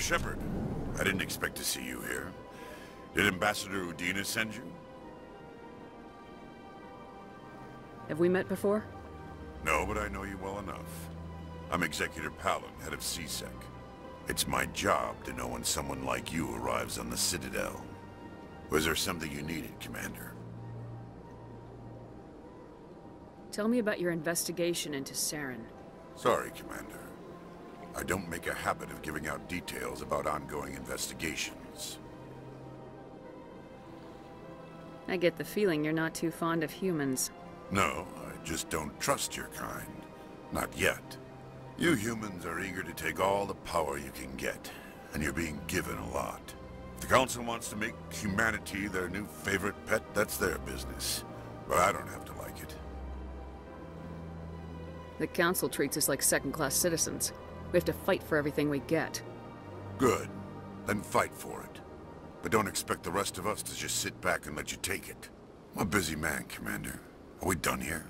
Shepard. I didn't expect to see you here. Did Ambassador Udina send you? Have we met before? No, but I know you well enough. I'm Executor Palin, head of C-Sec. It's my job to know when someone like you arrives on the Citadel. Was there something you needed, Commander? Tell me about your investigation into Saren. Sorry, Commander. I don't make a habit of giving out details about ongoing investigations. I get the feeling you're not too fond of humans. No, I just don't trust your kind. Not yet. You humans are eager to take all the power you can get, and you're being given a lot. If the Council wants to make humanity their new favorite pet, that's their business. But I don't have to like it. The Council treats us like second-class citizens. We have to fight for everything we get. Good. Then fight for it. But don't expect the rest of us to just sit back and let you take it. I'm a busy man, Commander. Are we done here?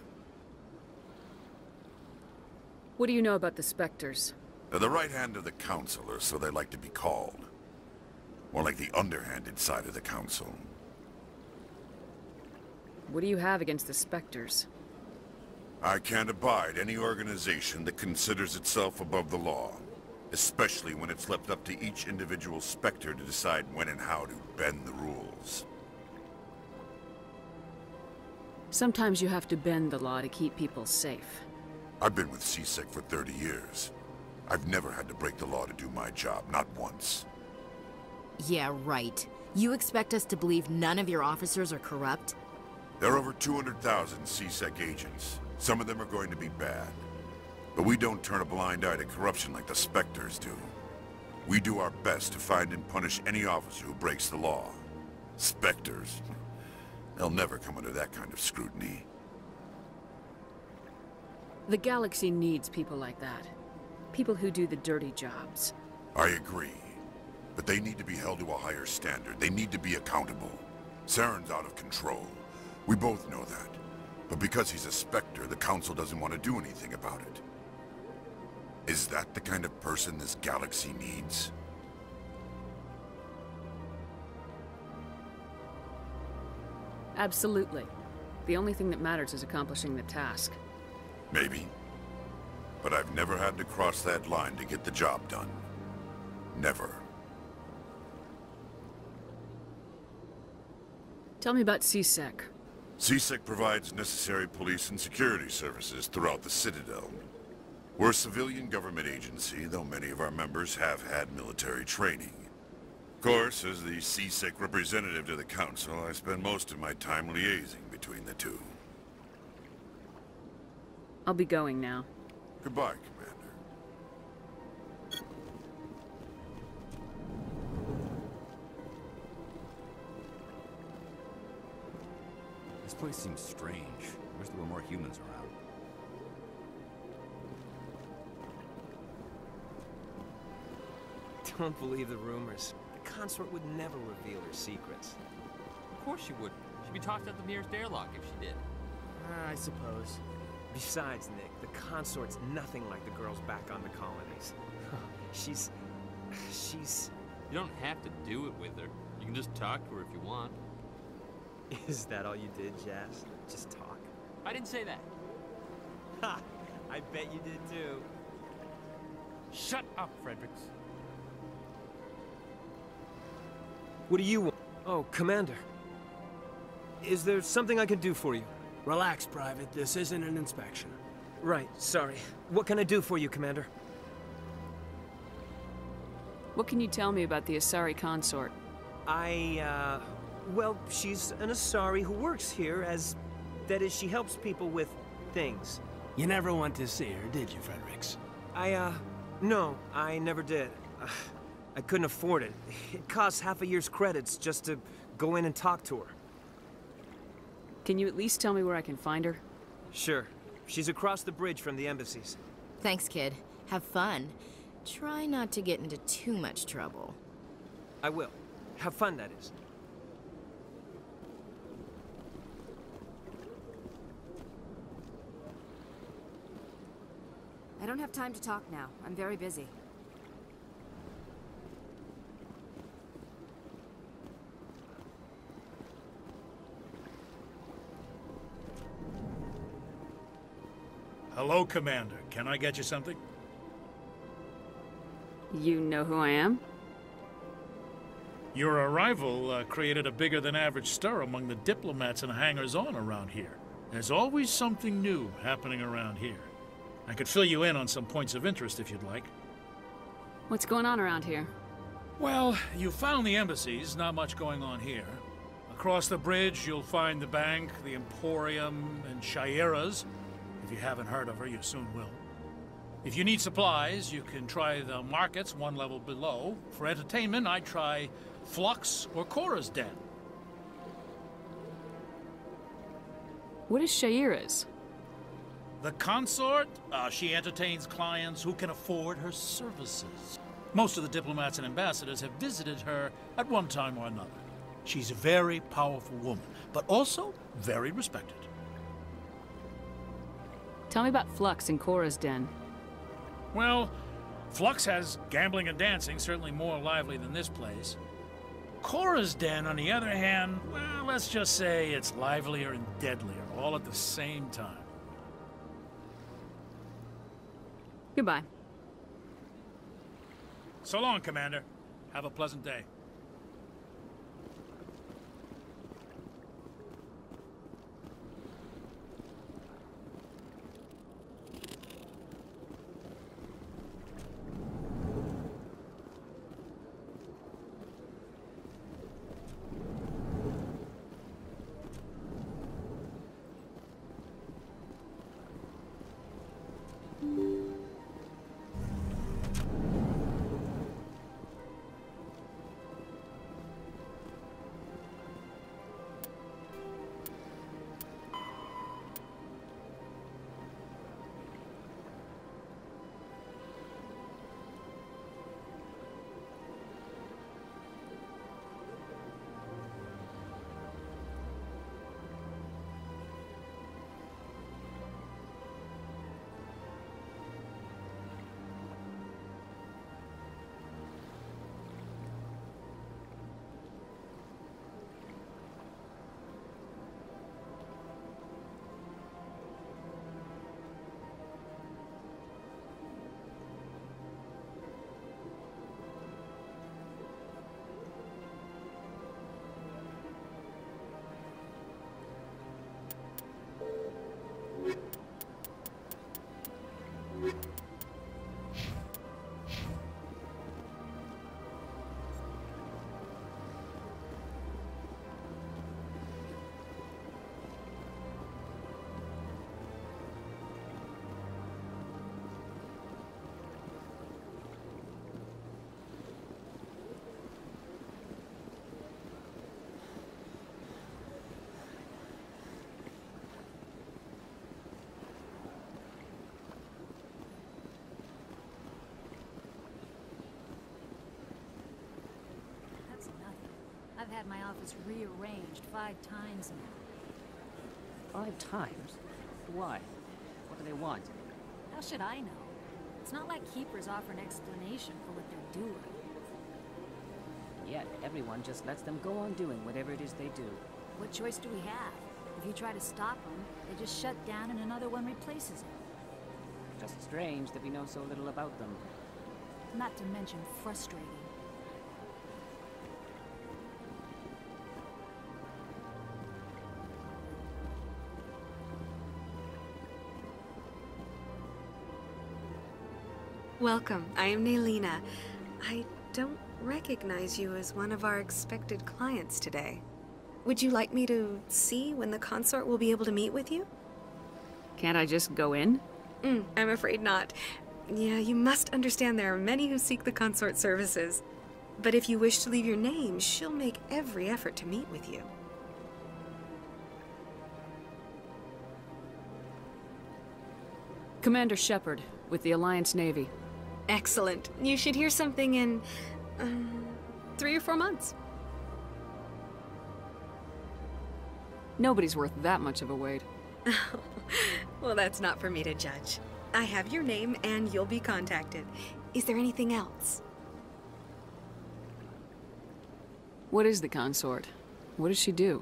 What do you know about the Spectres? They're the right hand of the Council, or so they like to be called. More like the underhanded side of the Council. What do you have against the Spectres? I can't abide any organization that considers itself above the law. Especially when it's left up to each individual Spectre to decide when and how to bend the rules. Sometimes you have to bend the law to keep people safe. I've been with C-Sec for 30 years. I've never had to break the law to do my job, not once. Yeah, right. You expect us to believe none of your officers are corrupt? There are over 200,000 C-Sec agents. Some of them are going to be bad. But we don't turn a blind eye to corruption like the Spectres do. We do our best to find and punish any officer who breaks the law. Spectres? They'll never come under that kind of scrutiny. The galaxy needs people like that. People who do the dirty jobs. I agree. But they need to be held to a higher standard. They need to be accountable. Saren's out of control. We both know that. But because he's a Spectre, the Council doesn't want to do anything about it. Is that the kind of person this galaxy needs? Absolutely. The only thing that matters is accomplishing the task. Maybe. But I've never had to cross that line to get the job done. Never. Tell me about C-Sec. C-Sec provides necessary police and security services throughout the Citadel. We're a civilian government agency, though many of our members have had military training. Of course, as the C-Sec representative to the Council, I spend most of my time liaising between the two. I'll be going now. Goodbye, Commander. This place seems strange. I wish there were more humans around. Don't believe the rumors. The consort would never reveal her secrets. Of course she would. She'd be tossed out the nearest airlock if she did. I suppose. Besides, Nick, the consort's nothing like the girls back on the colonies. She's... You don't have to do it with her. You can just talk to her if you want. Is that all you did, Jazz? Just talk? I didn't say that. Ha! I bet you did too. Shut up, Fredericks. What do you want? Oh, Commander. Is there something I can do for you? Relax, Private. This isn't an inspection. Right, sorry. What can I do for you, Commander? What can you tell me about the Asari consort? Well, she's an Asari who works here as... That is, she helps people with things. You never went to see her, did you, Fredericks? No, I never did. I couldn't afford it. It costs half a year's credits just to go in and talk to her. Can you at least tell me where I can find her? Sure. She's across the bridge from the embassies. Thanks, kid. Have fun. Try not to get into too much trouble. I will. Have fun, that is. I don't have time to talk now. I'm very busy. Hello, Commander. Can I get you something? You know who I am? Your arrival created a bigger-than-average stir among the diplomats and hangers-on around here. There's always something new happening around here. I could fill you in on some points of interest if you'd like. What's going on around here? Well, you found the embassies, not much going on here. Across the bridge, you'll find the bank, the Emporium, and Shayera's. If you haven't heard of her, you soon will. If you need supplies, you can try the markets one level below. For entertainment, I'd try Flux or Cora's Den. What is Shayera's? The consort, she entertains clients who can afford her services. Most of the diplomats and ambassadors have visited her at one time or another. She's a very powerful woman, but also very respected. Tell me about Flux and Cora's Den. Well, Flux has gambling and dancing, certainly more lively than this place. Cora's Den, on the other hand, well, let's just say it's livelier and deadlier, all at the same time. Goodbye. So long, Commander. Have a pleasant day. I've had my office rearranged 5 times now. 5 times? Why? What do they want? How should I know? It's not like Keepers offer an explanation for what they're doing. Yet, everyone just lets them go on doing whatever it is they do. What choice do we have? If you try to stop them, they just shut down and another one replaces it. Just strange that we know so little about them. Not to mention frustrating. Welcome. I am Naylina. I don't recognize you as one of our expected clients today. Would you like me to see when the consort will be able to meet with you? Can't I just go in? I'm afraid not. Yeah, you must understand there are many who seek the consort services. But if you wish to leave your name, she'll make every effort to meet with you. Commander Shepard, with the Alliance Navy. Excellent. You should hear something in 3 or 4 months. Nobody's worth that much of a wait. Well, that's not for me to judge. I have your name and you'll be contacted. Is there anything else? What is the consort? What does she do?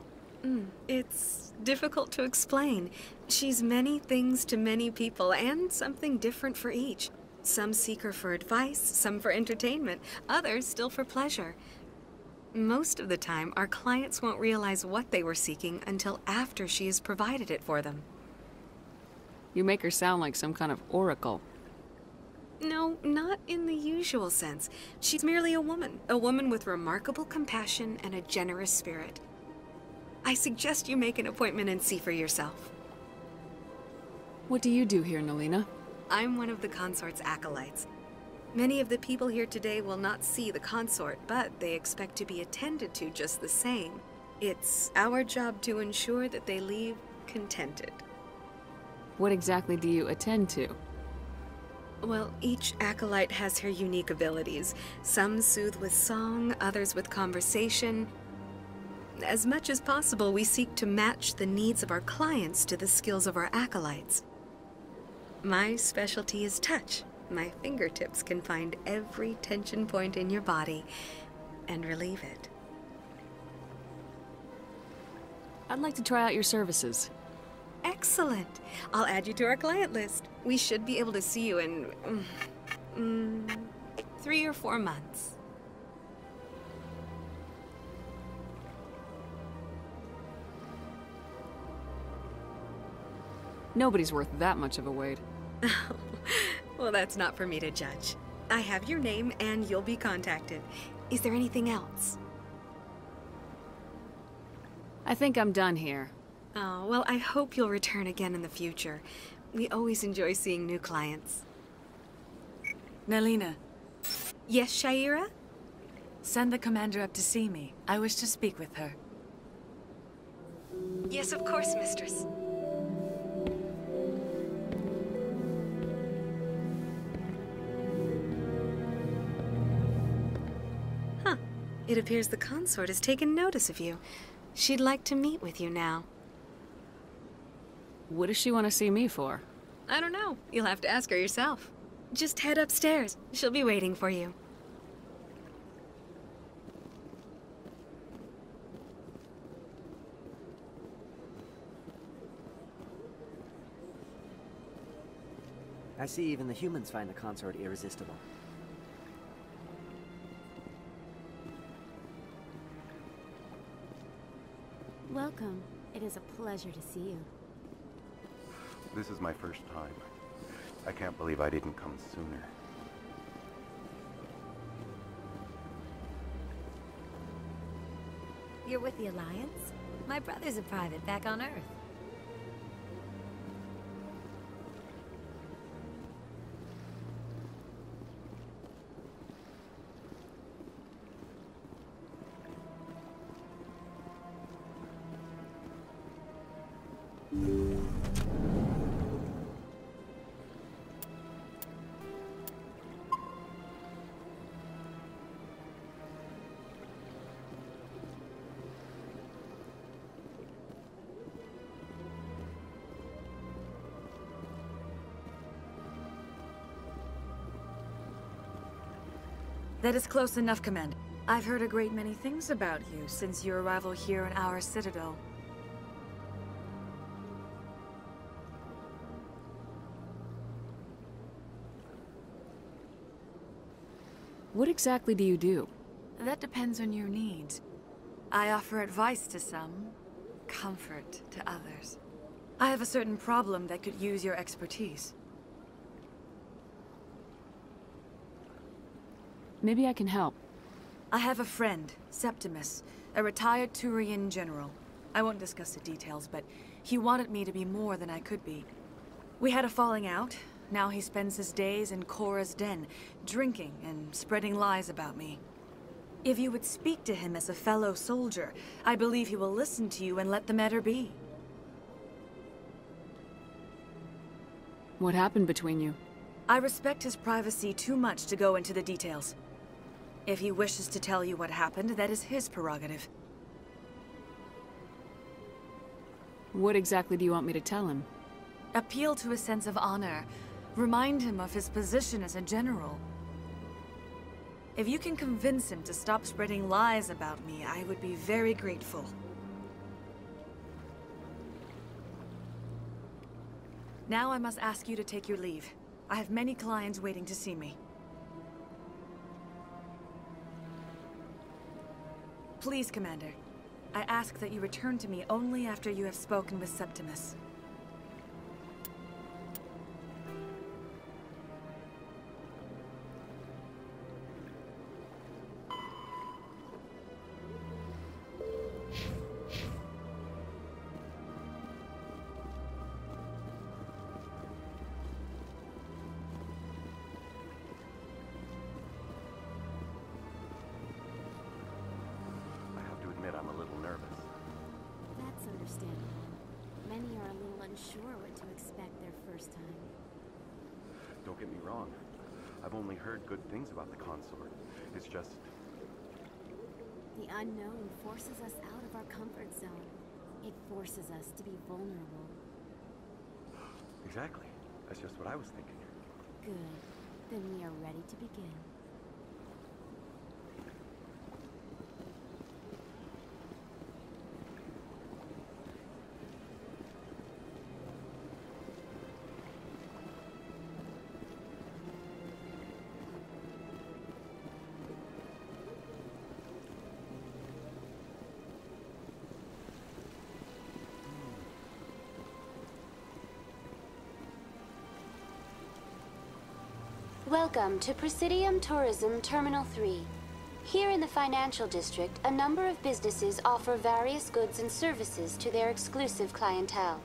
It's difficult to explain. She's many things to many people, and something different for each. Some seek her for advice, some for entertainment, others still for pleasure. Most of the time, our clients won't realize what they were seeking until after she has provided it for them. You make her sound like some kind of oracle. No, not in the usual sense. She's merely a woman with remarkable compassion and a generous spirit. I suggest you make an appointment and see for yourself. What do you do here, Nelina? I'm one of the consort's acolytes. Many of the people here today will not see the consort, but they expect to be attended to just the same. It's our job to ensure that they leave contented. What exactly do you attend to? Well, each acolyte has her unique abilities. Some soothe with song, others with conversation. As much as possible, we seek to match the needs of our clients to the skills of our acolytes. My specialty is touch. My fingertips can find every tension point in your body and relieve it. I'd like to try out your services. Excellent. I'll add you to our client list. We should be able to see you in 3 or 4 months. Nobody's worth that much of a wait. Well, that's not for me to judge. I have your name and you'll be contacted. Is there anything else? I think I'm done here. Oh, well, I hope you'll return again in the future. We always enjoy seeing new clients. Nelina. Yes, Sha'ira? Send the commander up to see me. I wish to speak with her. Yes, of course, mistress. Huh. It appears the consort has taken notice of you. She'd like to meet with you now. What does she want to see me for? I don't know. You'll have to ask her yourself. Just head upstairs. She'll be waiting for you. I see even the humans find the consort irresistible. Welcome. It is a pleasure to see you. This is my first time. I can't believe I didn't come sooner. You're with the Alliance? My brother's a private back on Earth. That is close enough, Commander. I've heard a great many things about you since your arrival here in our citadel. What exactly do you do? That depends on your needs. I offer advice to some, comfort to others. I have a certain problem that could use your expertise. Maybe I can help. I have a friend, Septimus, a retired Turian general. I won't discuss the details, but he wanted me to be more than I could be. We had a falling out. Now he spends his days in Korra's den, drinking and spreading lies about me. If you would speak to him as a fellow soldier, I believe he will listen to you and let the matter be. What happened between you? I respect his privacy too much to go into the details. If he wishes to tell you what happened, that is his prerogative. What exactly do you want me to tell him? Appeal to his sense of honor. Remind him of his position as a general. If you can convince him to stop spreading lies about me, I would be very grateful. Now I must ask you to take your leave. I have many clients waiting to see me. Please, Commander. I ask that you return to me only after you have spoken with Septimus. I'm a little nervous. That's understandable. Many are a little unsure what to expect their first time. Don't get me wrong. I've only heard good things about the consort. It's just... The unknown forces us out of our comfort zone. It forces us to be vulnerable. Exactly. That's just what I was thinking. Good. Then we are ready to begin. Welcome to Presidium Tourism Terminal 3. Here in the financial district, a number of businesses offer various goods and services to their exclusive clientele.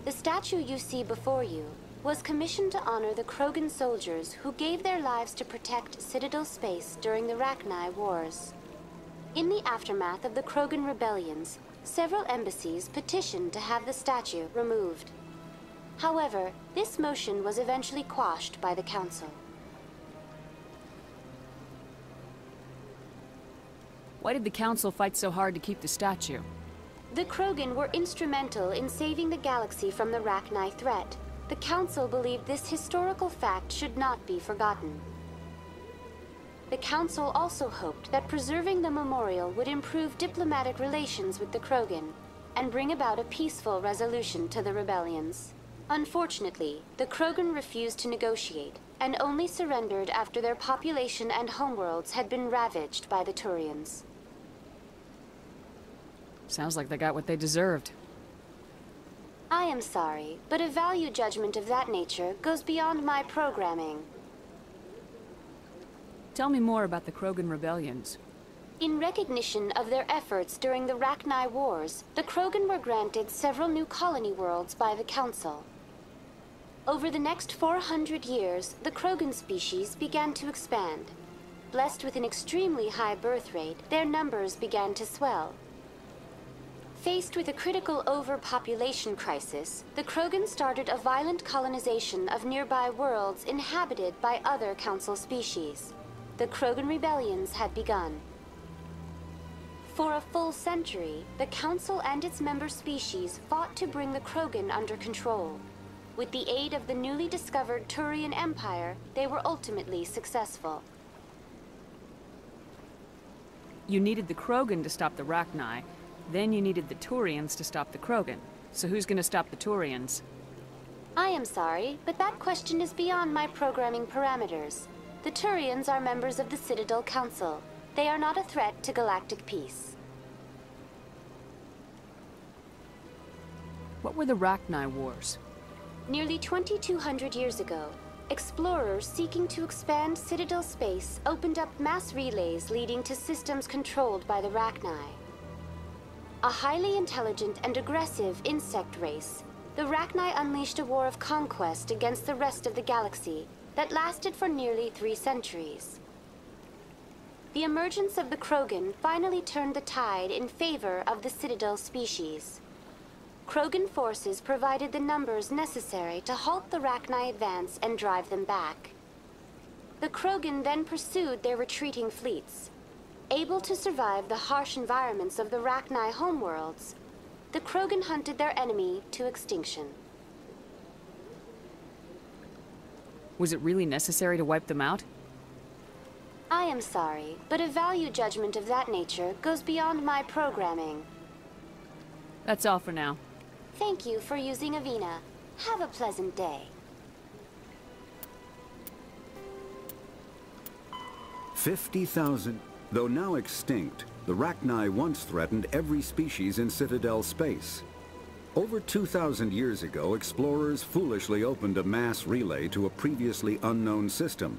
The statue you see before you was commissioned to honor the Krogan soldiers who gave their lives to protect Citadel space during the Rachni Wars. In the aftermath of the Krogan rebellions, several embassies petitioned to have the statue removed. However, this motion was eventually quashed by the Council. Why did the Council fight so hard to keep the statue? The Krogan were instrumental in saving the galaxy from the Rachni threat. The Council believed this historical fact should not be forgotten. The Council also hoped that preserving the memorial would improve diplomatic relations with the Krogan and bring about a peaceful resolution to the rebellions. Unfortunately, the Krogan refused to negotiate, and only surrendered after their population and homeworlds had been ravaged by the Turians. Sounds like they got what they deserved. I am sorry, but a value judgment of that nature goes beyond my programming. Tell me more about the Krogan rebellions. In recognition of their efforts during the Rachni Wars, the Krogan were granted several new colony worlds by the Council. Over the next 400 years, the Krogan species began to expand. Blessed with an extremely high birth rate, their numbers began to swell. Faced with a critical overpopulation crisis, the Krogan started a violent colonization of nearby worlds inhabited by other Council species. The Krogan rebellions had begun. For a full century, the Council and its member species fought to bring the Krogan under control. With the aid of the newly discovered Turian Empire, they were ultimately successful. You needed the Krogan to stop the Rachni, then you needed the Turians to stop the Krogan. So who's gonna stop the Turians? I am sorry, but that question is beyond my programming parameters. The Turians are members of the Citadel Council. They are not a threat to galactic peace. What were the Rachni Wars? Nearly 2,200 years ago, explorers seeking to expand Citadel space opened up mass relays leading to systems controlled by the Rachni. A highly intelligent and aggressive insect race, the Rachni unleashed a war of conquest against the rest of the galaxy that lasted for nearly 3 centuries. The emergence of the Krogan finally turned the tide in favor of the Citadel species. Krogan forces provided the numbers necessary to halt the Rachni advance and drive them back. The Krogan then pursued their retreating fleets. Able to survive the harsh environments of the Rachni homeworlds, the Krogan hunted their enemy to extinction. Was it really necessary to wipe them out? I am sorry, but a value judgment of that nature goes beyond my programming. That's all for now. Thank you for using Avina. Have a pleasant day. 50,000. Though now extinct, the Rachni once threatened every species in Citadel space. Over 2,000 years ago, explorers foolishly opened a mass relay to a previously unknown system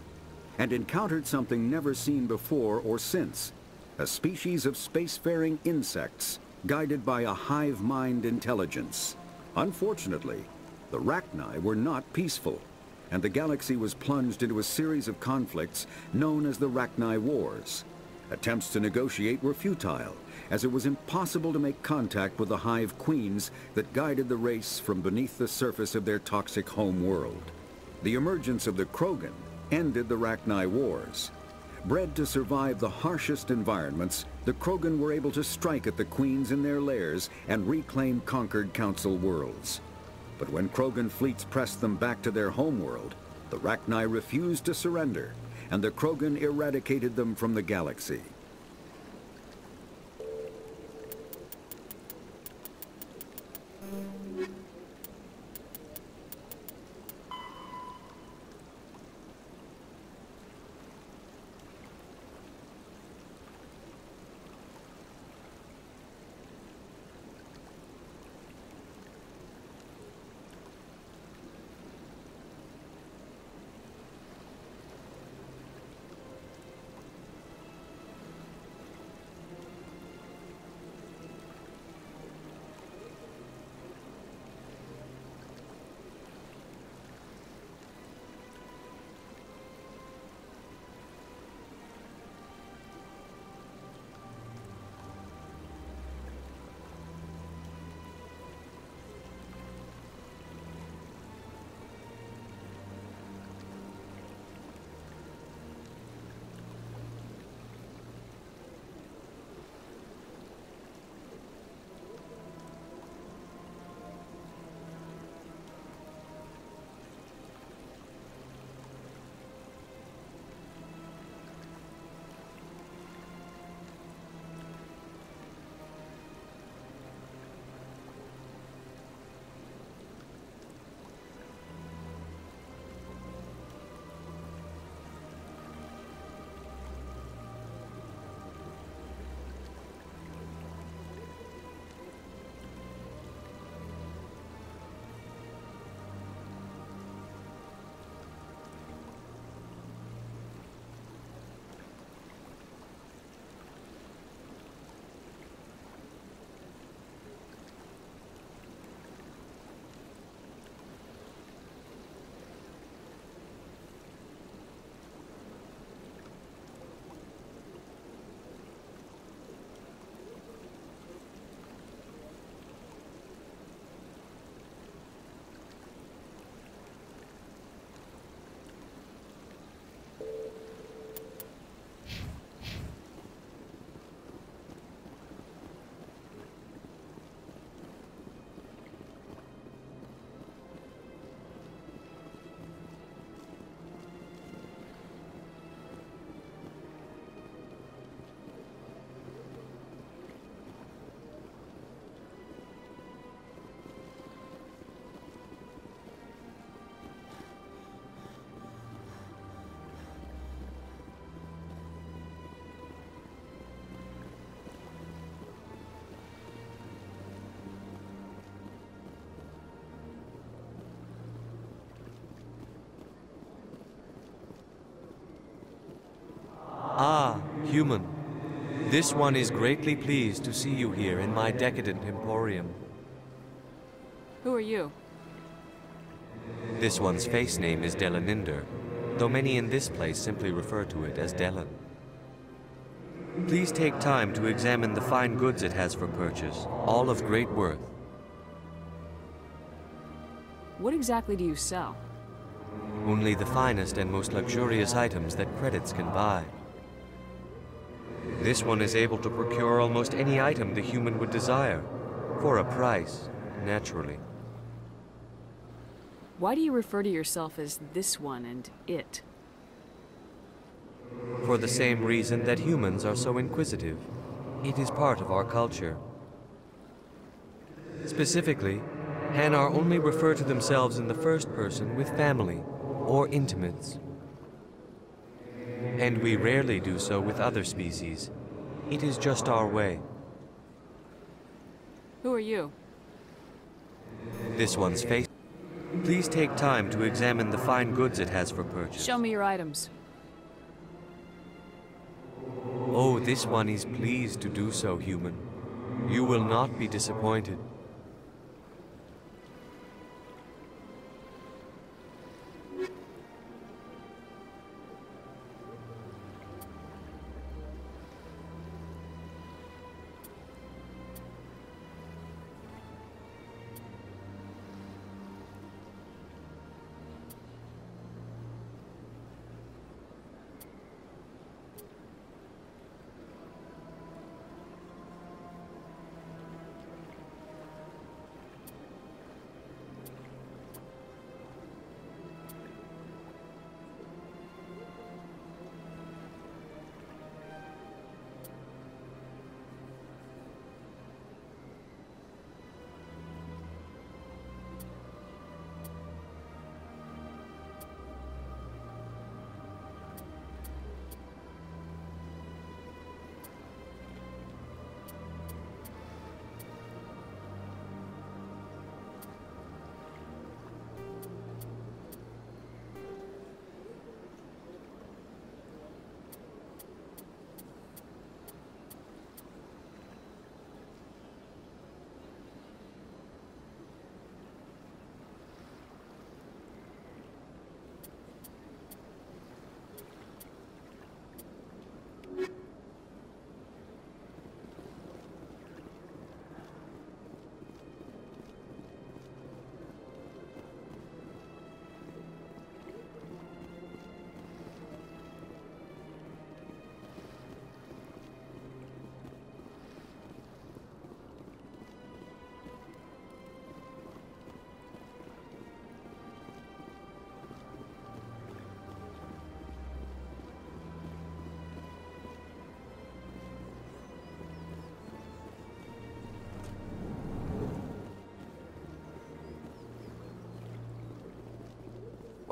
and encountered something never seen before or since, a species of spacefaring insects guided by a hive mind intelligence. Unfortunately, the Rachni were not peaceful, and the galaxy was plunged into a series of conflicts known as the Rachni Wars. Attempts to negotiate were futile, as it was impossible to make contact with the hive queens that guided the race from beneath the surface of their toxic home world. The emergence of the Krogan ended the Rachni Wars. Bred to survive the harshest environments, the Krogan were able to strike at the queens in their lairs and reclaim conquered Council worlds. But when Krogan fleets pressed them back to their homeworld, the Rachni refused to surrender, and the Krogan eradicated them from the galaxy. Ah, human. This one is greatly pleased to see you here in my decadent emporium. Who are you? This one's face name is Delaninder, though many in this place simply refer to it as Delan. Please take time to examine the fine goods it has for purchase, all of great worth. What exactly do you sell? Only the finest and most luxurious items that credits can buy. This one is able to procure almost any item the human would desire, for a price, naturally. Why do you refer to yourself as this one and it? For the same reason that humans are so inquisitive. It is part of our culture. Specifically, Hanar only refer to themselves in the first person with family or intimates. And we rarely do so with other species. It is just our way. Who are you? This one's face. Please take time to examine the fine goods it has for purchase. Show me your items. Oh, this one is pleased to do so, human. You will not be disappointed.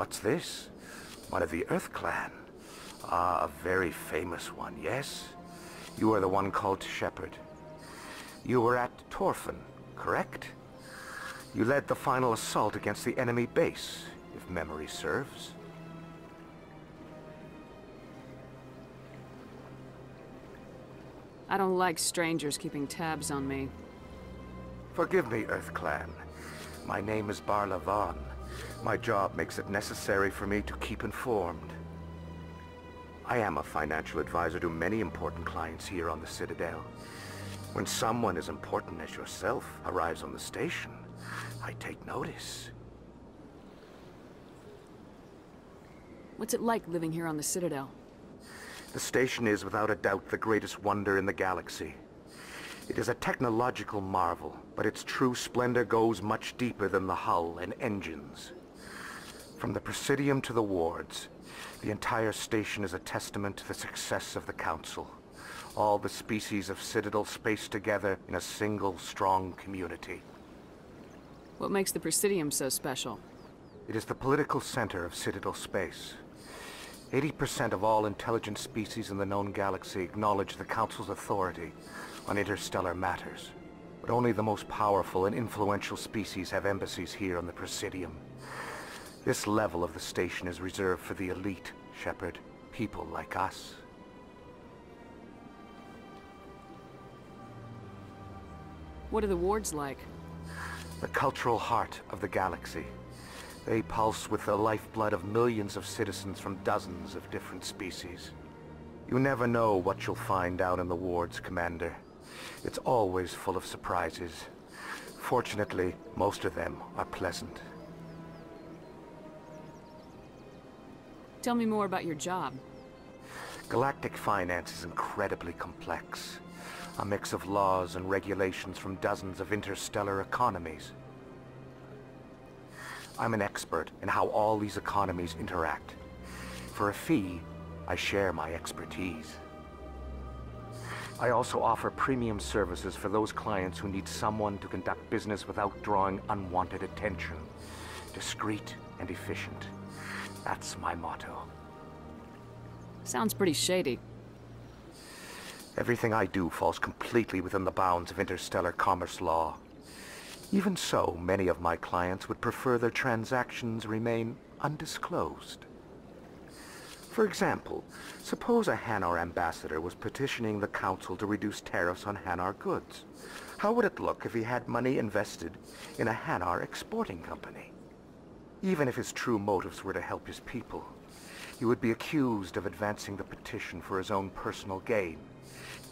What's this? One of the Earth Clan. Ah, a very famous one, yes? You are the one called Shepard. You were at Torfan, correct? You led the final assault against the enemy base, if memory serves. I don't like strangers keeping tabs on me. Forgive me, Earth Clan. My name is Barla Vaughn. My job makes it necessary for me to keep informed. I am a financial advisor to many important clients here on the Citadel. When someone as important as yourself arrives on the station, I take notice. What's it like living here on the Citadel? The station is without a doubt the greatest wonder in the galaxy. It is a technological marvel, but its true splendor goes much deeper than the hull and engines. From the Presidium to the wards, the entire station is a testament to the success of the Council. All the species of Citadel space together in a single, strong community. What makes the Presidium so special? It is the political center of Citadel space. 80% of all intelligent species in the known galaxy acknowledge the Council's authority on interstellar matters. But only the most powerful and influential species have embassies here on the Presidium. This level of the station is reserved for the elite, Shepard. People like us. What are the wards like? The cultural heart of the galaxy. They pulse with the lifeblood of millions of citizens from dozens of different species. You never know what you'll find down in the wards, Commander. It's always full of surprises. Fortunately, most of them are pleasant. Tell me more about your job. Galactic finance is incredibly complex. A mix of laws and regulations from dozens of interstellar economies. I'm an expert in how all these economies interact. For a fee, I share my expertise. I also offer premium services for those clients who need someone to conduct business without drawing unwanted attention. Discreet and efficient. That's my motto. Sounds pretty shady. Everything I do falls completely within the bounds of interstellar commerce law. Even so, many of my clients would prefer their transactions remain undisclosed. For example, suppose a Hanar ambassador was petitioning the council to reduce tariffs on Hanar goods. How would it look if he had money invested in a Hanar exporting company? Even if his true motives were to help his people, he would be accused of advancing the petition for his own personal gain.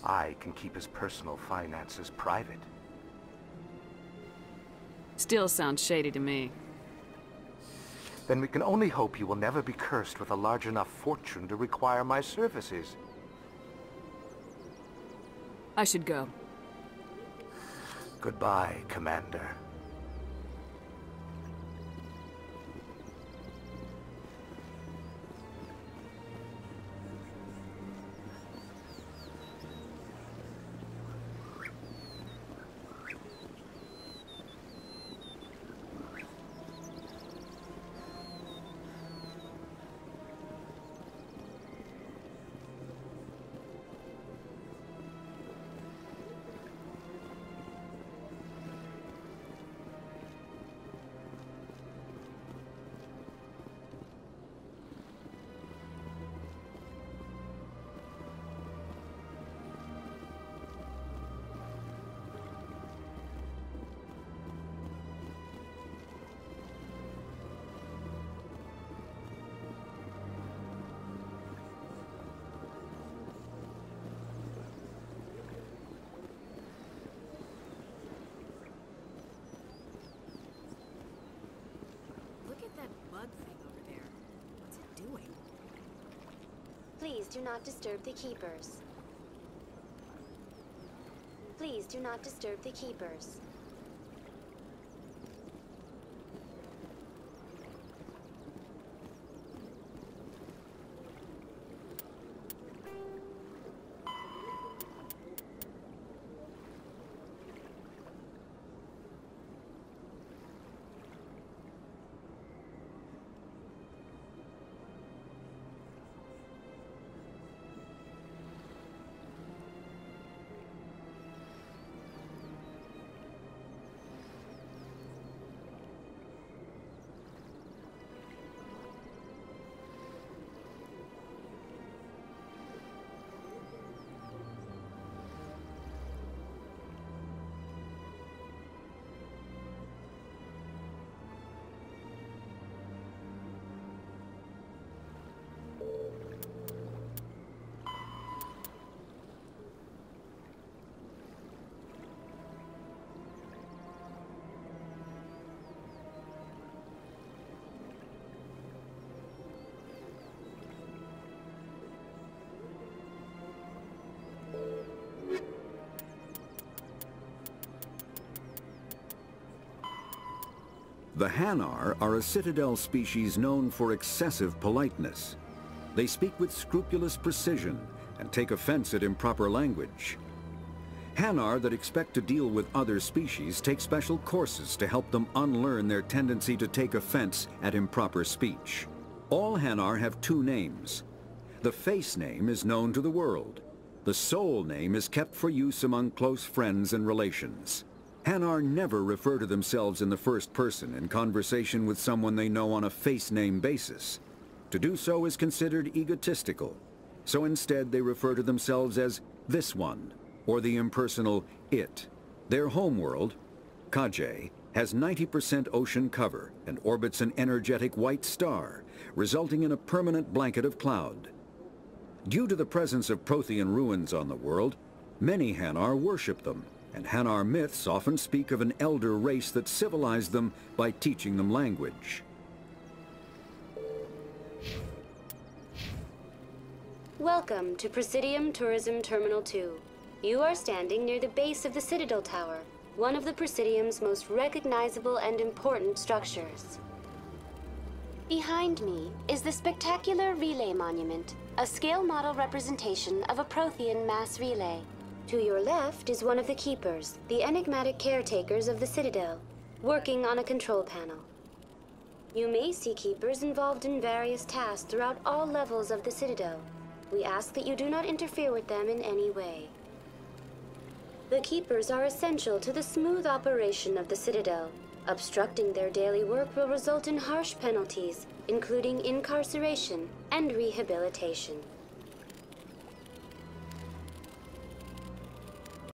I can keep his personal finances private. Still sounds shady to me. Then we can only hope you will never be cursed with a large enough fortune to require my services. I should go. Goodbye, Commander. Please do not disturb the keepers. Please do not disturb the keepers. The Hanar are a Citadel species known for excessive politeness. They speak with scrupulous precision and take offense at improper language. Hanar that expect to deal with other species take special courses to help them unlearn their tendency to take offense at improper speech. All Hanar have two names. The face name is known to the world. The soul name is kept for use among close friends and relations. Hanar never refer to themselves in the first person in conversation with someone they know on a face name basis. To do so is considered egotistical. So instead they refer to themselves as this one, or the impersonal it. Their homeworld, Kajay, has 90% ocean cover and orbits an energetic white star, resulting in a permanent blanket of cloud. Due to the presence of Prothean ruins on the world, many Hanar worship them, and Hanar myths often speak of an elder race that civilized them by teaching them language. Welcome to Presidium Tourism Terminal 2. You are standing near the base of the Citadel Tower, one of the Presidium's most recognizable and important structures. Behind me is the spectacular Relay Monument, a scale model representation of a Prothean mass relay. To your left is one of the Keepers, the enigmatic caretakers of the Citadel, working on a control panel. You may see Keepers involved in various tasks throughout all levels of the Citadel. We ask that you do not interfere with them in any way. The Keepers are essential to the smooth operation of the Citadel. Obstructing their daily work will result in harsh penalties, including incarceration and rehabilitation.